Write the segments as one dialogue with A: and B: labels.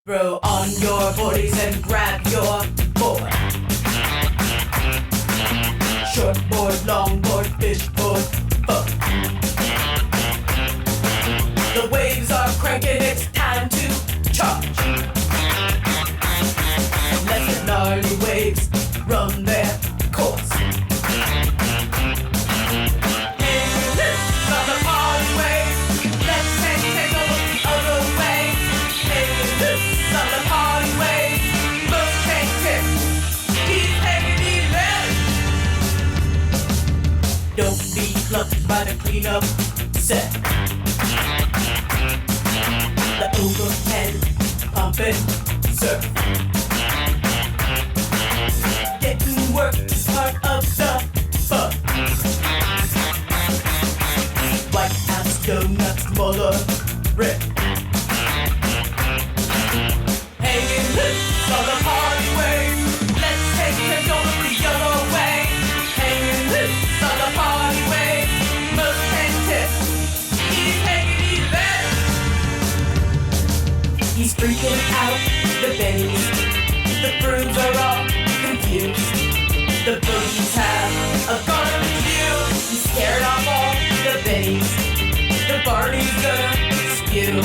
A: Throw on your boardies and grab your board. Short board, long board, fish board, boat. The waves are cranking, it's time to charge. Let the gnarly waves run their course. Hey, loose on the party wave. Let's take over the other way. Hey, loose on the party wave. Look, take tip. Keep taking it left. Don't be clucked by the cleanup set. The overhead pumping surf. Getting work is part of the fun. White House donuts, Muller, Rick. Hanging loose on the party wave. Let's take control of the other way. Hanging loose on the party wave. Most and tip. He's taking it left. He's freaking out the bennies. The brooms are all confused. The boogies have a garden view. He's scared off all the bennies. The Barney's gonna spew.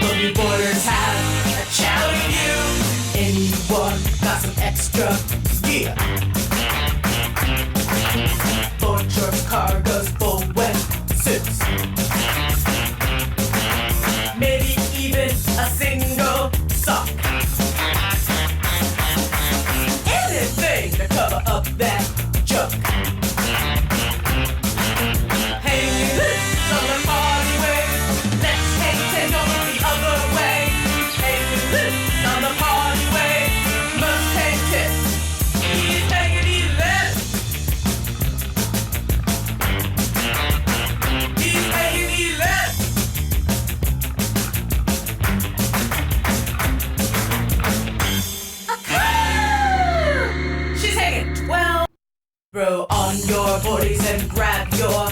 A: Boogie boarders have a challenge view. Anyone got some extra gear? Board shorts, cargos, full wet suits. Maybe even a single sock. Anything to cover up that junk. Hanging loose on the party wave. Let's take over the other way. Hanging loose on the party wave. Must take tip. He's taking it left. He's taking it left. She's hanging 12. Throw on your boardies and grab your